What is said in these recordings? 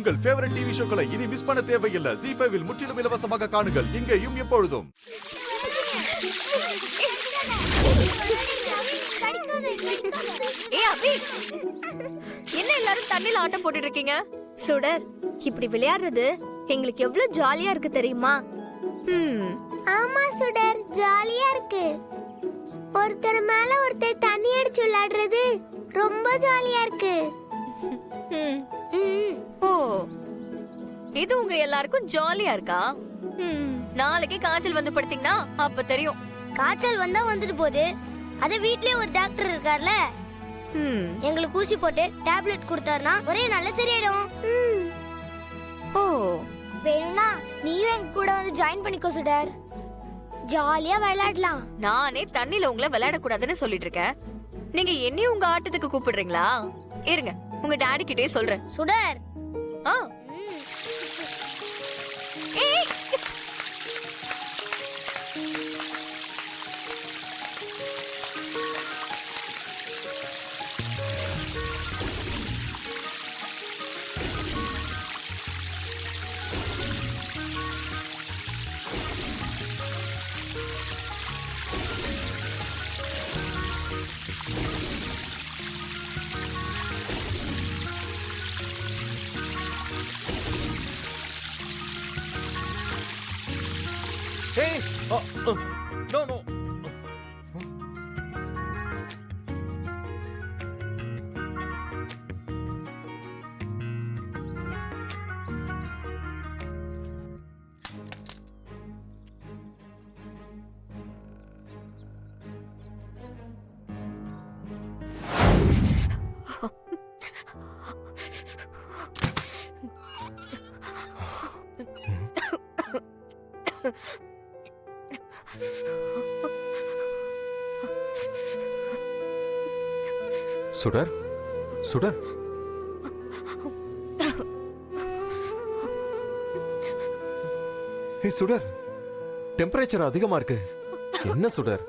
உங்கள் favourite TV ஷோக்களை இனி miss பண்ண தேவையில்லை. ஜீ5 இல் முற்றிலும் இலவசமாக காணுங்கள். இங்கேயும் எப்பொழுதும். என்ன எல்லாரும் தண்ணில ஆட்டம் போட்டுட்டு இருக்கீங்க? சுடர், இப்படி விளையாடுறது எங்களுக்கு எவ்வளவு ஜாலியா இருக்கு தெரியுமா? ஆமா சுடர், ஜாலியா இருக்கு. ஒருத்தர் மேல ஒருத்தர் தண்ணி அடிச்சு விளையாடுறது ரொம்ப ஜாலியா இருக்கு. ஓ, இது உங்க எல்லாருக்கும் ஜாலியா இருக்கா? நாளைக்கு காய்ச்சல் வந்து படுத்தீங்கன்னா அப்ப தெரியும். காய்ச்சல் வந்தா வந்துட்டு போகுது. அத வீட்லயே ஒரு டாக்டர் இருக்கார்ல, எங்களுக்கு ஊசி போட்டு டேப்லெட் கொடுத்தாருன்னா ஒரே நல்ல சரியாயிடும். ஓ, வேணும்னா நீயும் எங்க கூட வந்து ஜாயின் பண்ணிக்கோ சுடர். ஜாலியா விளையாடலாம். நானே தண்ணில உங்களை விளையாட கூடாதுன்னு சொல்லிட்டு இருக்கேன். நீங்க என்னையும் உங்க ஆட்டத்துக்கு கூப்பிடுறீங்களா? இருங்க, உங்க டாடி கிட்டே சொல்றேன். சுடர், ஆ, ஏய், Hey! No, no. சுடர், சுடர், ஹே சுடர், டெம்பரேச்சர் அதிகமா இருக்கு. என்ன சுடர்,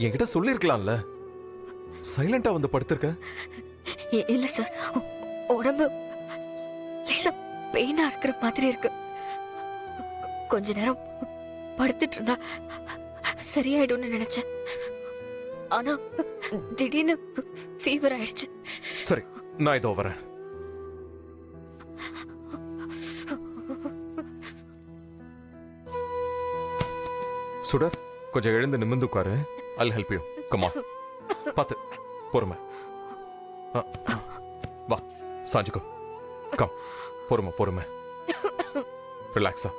என்கிட்ட சொல்லிருக்கலாம்ல. சைலண்டா வந்து படுத்திருக்க. இல்ல சார், உடம்பு லேசா பெயினா இருக்கிற மாதிரி இருக்கு. கொஞ்ச நேரம் படுத்துட்டு இருந்தா சரியாயிடும்னு நினைச்சேன். ஆனா திடீர்னு ஃபீவர் ஆயிடுச்சு. சரி, நான் இதோ வரேன். சுடர், கொஞ்சம் எழுந்து நிமிர்ந்து உட்காரு. I'll help you. Come on. பாத்து, பொறுமை. வா, சாஞ்சுக்கோ. கம், பொறுமை, பொறுமை. ரிலாக்ஸா.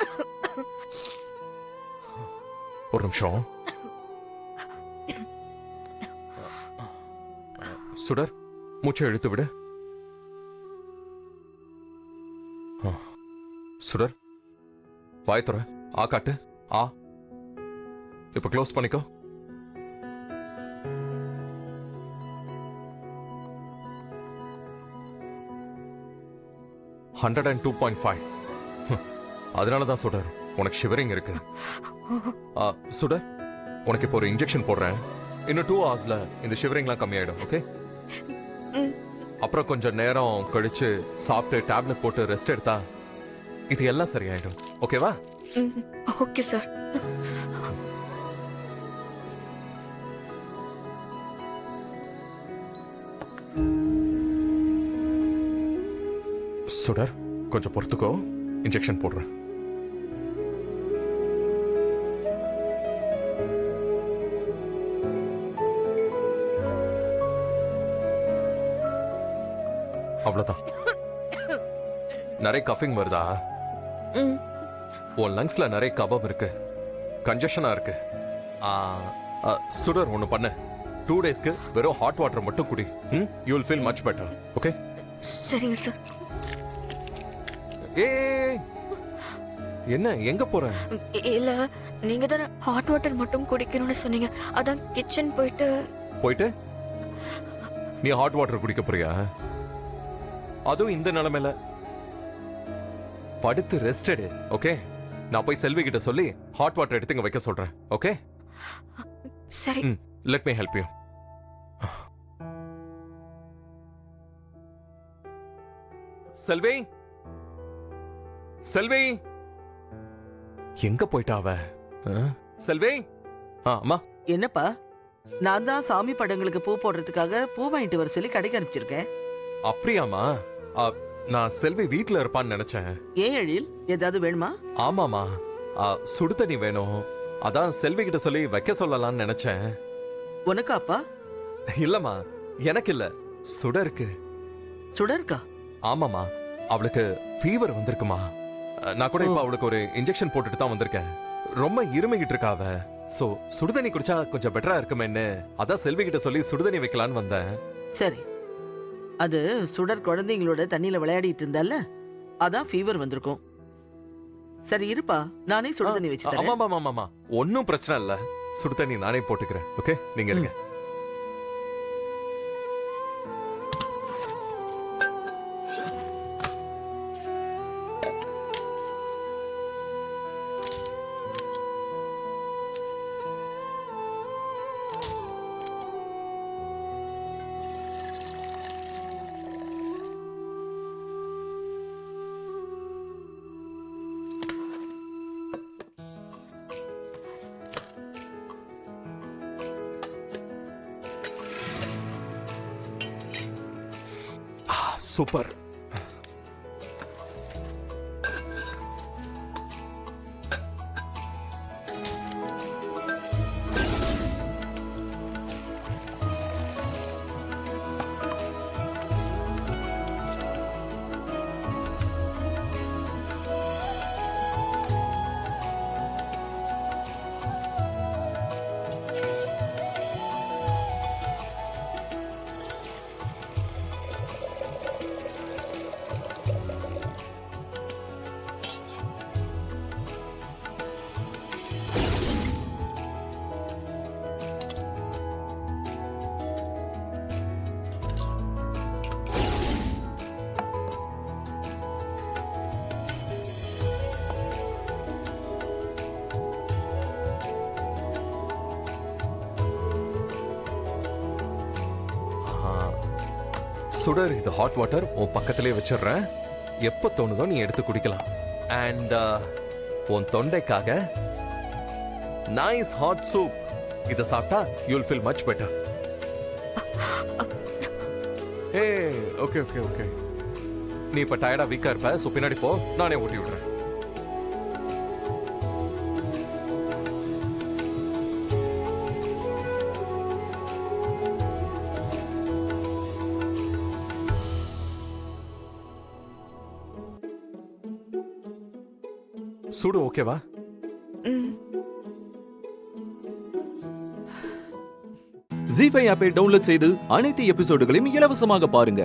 ஒரு நிமிஷம். சுடர், மூச்சை இழுத்து விடு. சுடர், வாய் துற. ஆ காட்டு. ஆ. இப்ப க்ளோஸ் பண்ணிக்கோ. $102.5. அதனாலதான் சுடர் உனக்கு ஷிவரிங் இருக்கு. சுடர், உனக்கு இப்போ ஒரு இன்ஜெக்ஷன் போடுறேன். இன்னும் 2 hours இந்த ஷிவரிங்லாம் கம்மியாயிடும். ஓகே? அப்புறம் கொஞ்சம் நேரம் கழிச்சு சாப்பிட்டு டேப்லெட் போட்டு ரெஸ்ட் எடுத்தா இது எல்லாம் சரியாயிடும். ஓகேவா? Okay sir. சுடர், கொஞ்சம் பொறுத்துக்கோ. இன்ஜெக்ஷன் போடுறேன். அவ்வளவுதான். நிறைய கஃபிங் வருதா? உன் லங்ஸ்ல நிறைய கபம் இருக்கு, கன்ஜஷனா இருக்கு. சுடர், ஒண்ணு பண்ணு. 2 daysக்கு வெறும் ஹாட் வாட்டர் மட்டும் குடி. You will feel much better. Okay? சரிங்க சார். ஏய், என்ன எங்க போற? இல்ல, நீங்க தானே ஹாட் வாட்டர் மட்டும் குடிக்கணும்னு சொன்னீங்க. அதான் கிச்சன் போயிட்டு நீ ஹாட் வாட்டர் குடிக்க போறியா? அதுவும் இந்த நிலைமையில படுத்து ரெஸ்ட் எடு. ஓகே? நான் போய் செல்வி கிட்ட சொல்லி ஹாட் வாட்டர் எடுத்து இங்க வைக்க சொல்றேன். ஓகே? சரி. Let me help you. Selvi, Selvi எங்க போயிட்டா அவ? செல்வி அம்மா. என்னப்பா, நான் தான் சாமி படங்களுக்கு பூ போடுறதுக்காக பூ வாங்கிட்டு வர சொல்லி கடைக்கு அனுப்பிச்சிருக்கேன். அப்படியாம்மா? நான் செல்வி வீட்ல இருப்பான்னு நினைச்சேன். ஏன் எழில், ஏதாவது வேணுமா? ஆமாமா, சுடு தண்ணி வேணும். அதான் செல்வி கிட்ட சொல்லி வைக்க சொல்லலாம்னு நினைச்சேன். உனக்கு அப்பா? இல்லம்மா, எனக்கு இல்ல, சுடருக்கு. சுடர்க்கா? ஆமாமா, அவளுக்கு ஃபீவர் வந்திருக்குமா. நான் கூட இப்ப அவளுக்கு ஒரு இன்ஜெக்ஷன் போட்டுட்டு தான் வந்திருக்கேன். ரொம்ப இருமிக்கிட்டு இருக்கா அவ. சோ சுடுதண்ணி குடிச்சா கொஞ்சம் பெட்டரா இருக்குமேன்னு அதான் செல்வி கிட்ட சொல்லி சுடுதண்ணி வைக்கலான்னு வந்தேன். சரி, அது சுடர் குழந்தைங்களோட தண்ணியில விளையாடிட்டு இருந்தால, அதான் ஃபீவர் வந்திருக்கும். சரி இருப்பா, நானே சுடுதண்ணி வச்சு தரேன். ஆமாமா, ஒன்னும் பிரச்சனை இல்ல. சுடுதண்ணி நானே போட்டுக்கிறேன். ஓகே, நீங்க இருங்க. சூப்பர். சுடர், இது ஹாட் வாட்டர் உன் பக்கத்திலே வச்சிடுறேன். எப்ப தோணுதோ நீ எடுத்து குடிக்கலாம். அண்ட் உன் தொண்டைக்காக நைஸ் ஹாட் சூப். இத சாப்பிட்டா you will feel much better. A okay okay okay, நீ இப்ப டயர்டா வீக்கா இருப்ப. சோ பின்னாடி போ, நானே ஊட்டி விடுறேன். சுடு ஓகேவா? ஜீ5 ஆப்பை டவுன்லோட் செய்து அனைத்து எபிசோடுகளையும் இலவசமாக பாருங்க.